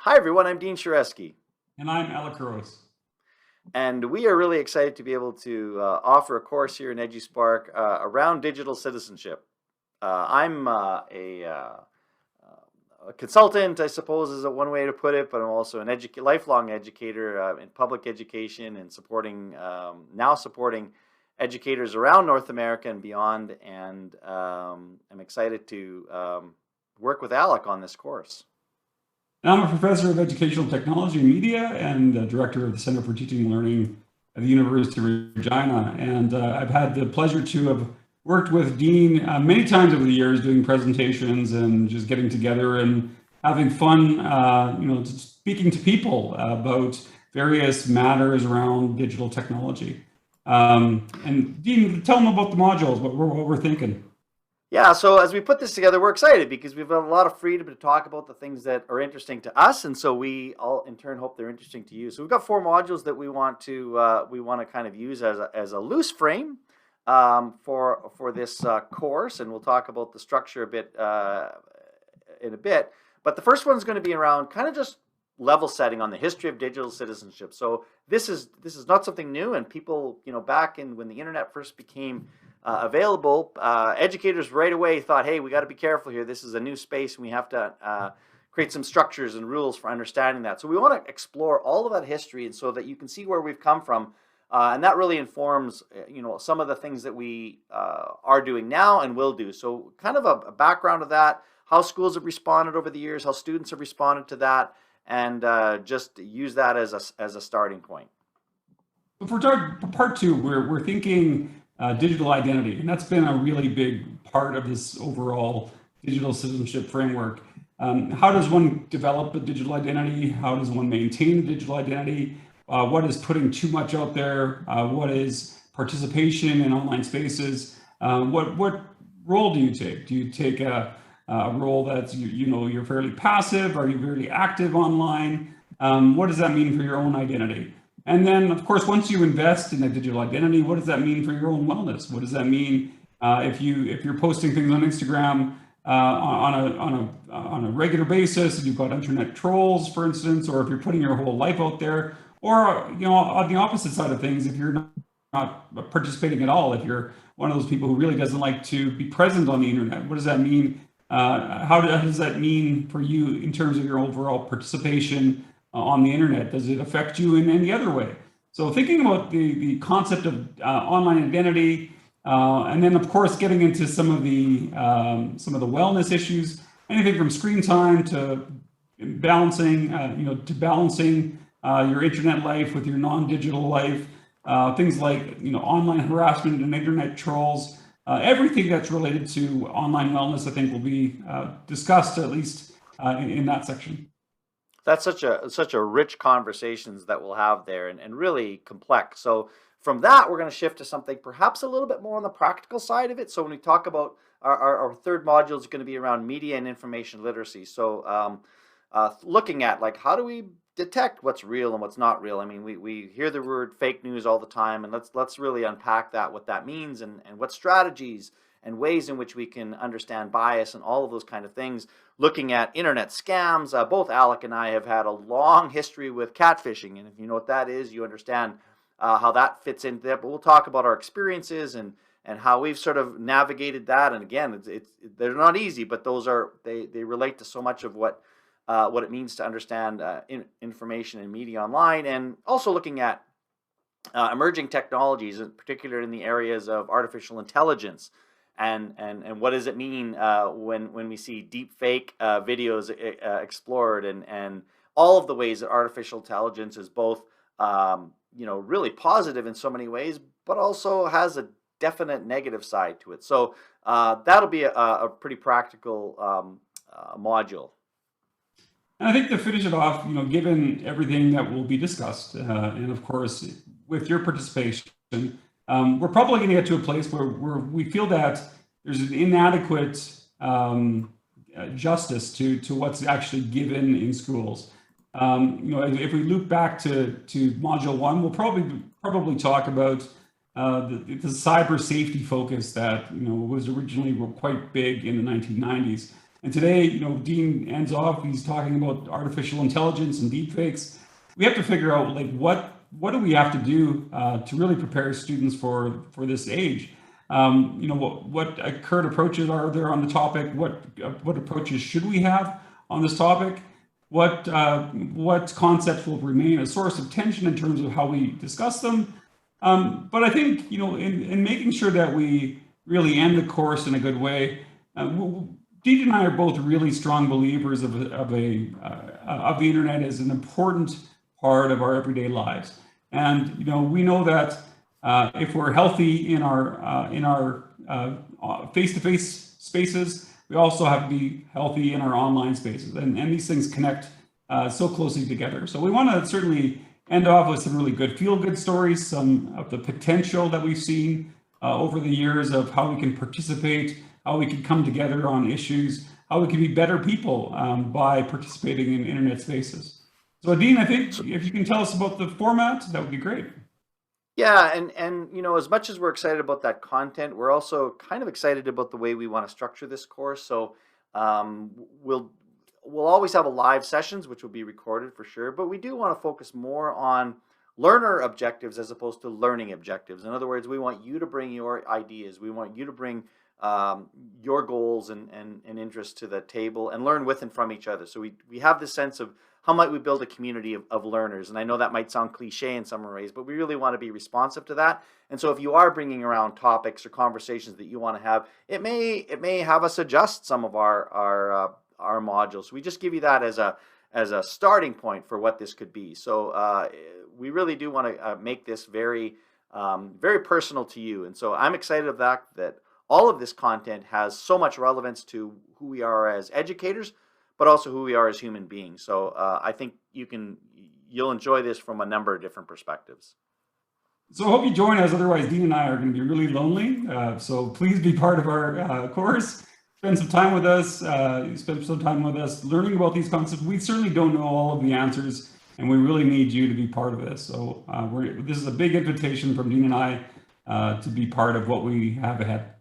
Hi, everyone. I'm Dean Shareski, And I'm Alec Couros. and we are really excited to be able to offer a course here in Eduspark around digital citizenship. I'm a consultant, I suppose, is one way to put it, but I'm also an lifelong educator in public education and supporting educators around North America and beyond. And I'm excited to work with Alec on this course. And I'm a professor of educational technology and media and director of the Center for Teaching and Learning at the University of Regina. And I've had the pleasure to have worked with Dean many times over the years doing presentations and just getting together and having fun, just speaking to people about various matters around digital technology. And Dean, tell them about the modules, what we're thinking. Yeah, so as we put this together, we're excited because we've got a lot of freedom to talk about the things that are interesting to us, and so we all in turn hope they're interesting to you. So we've got four modules that we want to kind of use as a loose frame for this course, and we'll talk about the structure a bit in a bit. But the first one is going to be around kind of just level setting on the history of digital citizenship. So this is not something new, and people, back in when the internet first became available, educators right away thought, hey, we got to be careful here. This is a new space, and we have to create some structures and rules for understanding that. So we want to explore all of that history, and so that you can see where we've come from, and that really informs, some of the things that we are doing now and will do. So kind of a background of that, how schools have responded over the years, how students have responded to that, and just use that as a starting point. But for part two, we're thinking digital identity, and that's been a really big part of this overall digital citizenship framework. How does one develop a digital identity? How does one maintain a digital identity? What is putting too much out there? What is participation in online spaces? What role do you take? Do you take a role that's you're fairly passive? Are you very active online? What does that mean for your own identity? And then, of course, once you invest in a digital identity, what does that mean for your own wellness? What does that mean if you're posting things on Instagram on a regular basis? If you've got internet trolls, for instance, or if you're putting your whole life out there, or on the opposite side of things, if you're not participating at all, if you're one of those people who really doesn't like to be present on the internet, what does that mean? How does that mean for you in terms of your overall participation on the internet? Does it affect you in any other way? So thinking about the concept of online identity, and then of course getting into some of the wellness issues, anything from screen time to balancing your internet life with your non-digital life, things like online harassment and internet trolls. Everything that's related to online wellness, I think, will be discussed at least in that section. That's such a rich conversations that we'll have there, and really complex. So from that, we're going to shift to something perhaps a little bit more on the practical side of it. So when we talk about our third module is going to be around media and information literacy. So looking at, like, how do we detect what's real and what's not real? I mean, we hear the word fake news all the time, and let's really unpack that, what that means, and what strategies and ways in which we can understand bias and all of those kind of things. Looking at internet scams, both Alec and I have had a long history with catfishing, and if you know what that is, you understand how that fits into that. But we'll talk about our experiences and how we've sort of navigated that. And again, they're not easy, but they relate to so much of what it means to understand information and media online, and also looking at emerging technologies, in particular in the areas of artificial intelligence. And what does it mean when we see deep fake videos explored, and all of the ways that artificial intelligence is both really positive in so many ways, but also has a definite negative side to it. So that'll be a pretty practical module. And I think to finish it off, given everything that will be discussed, and of course with your participation, we're probably going to get to a place where we feel that there's an inadequate justice to what's actually given in schools. If we loop back to module one, we'll probably talk about the cyber safety focus that was originally quite big in the 1990s. And today, you know, Dean ends off, he's talking about artificial intelligence and deepfakes. We have to figure out, like, what do we have to do to really prepare students for this age? You know, what current approaches are there on the topic? What approaches should we have on this topic? What concepts will remain a source of tension in terms of how we discuss them? But I think, you know, in making sure that we really end the course in a good way, Dean and I are both really strong believers of the internet as an important part of our everyday lives. And, you know, we know that if we're healthy in our face-to-face spaces, we also have to be healthy in our online spaces. And these things connect so closely together. So we want to certainly end off with some really good feel-good stories, some of the potential that we've seen over the years of how we can participate, how we can come together on issues, how we can be better people by participating in internet spaces. So Dean, I think if you can tell us about the format, that would be great. Yeah, and you know, as much as we're excited about that content, we're also kind of excited about the way we want to structure this course. So we'll always have a live sessions, which will be recorded for sure, but we do want to focus more on learner objectives as opposed to learning objectives. In other words, we want you to bring your ideas. We want you to bring your goals and interests to the table and learn with and from each other. So we have this sense of how might we build a community of learners. And I know that might sound cliche in some ways, but we really want to be responsive to that. And so if you are bringing around topics or conversations that you want to have, it may have us adjust some of our modules. We just give you that as a starting point for what this could be. So we really do want to make this very personal to you. And so I'm excited of that all of this content has so much relevance to who we are as educators, but also who we are as human beings. So I think you'll enjoy this from a number of different perspectives. So I hope you join us. Otherwise, Dean and I are going to be really lonely. So please be part of our course. Spend some time with us. Spend some time with us learning about these concepts. We certainly don't know all of the answers, and we really need you to be part of this. So this is a big invitation from Dean and I to be part of what we have ahead.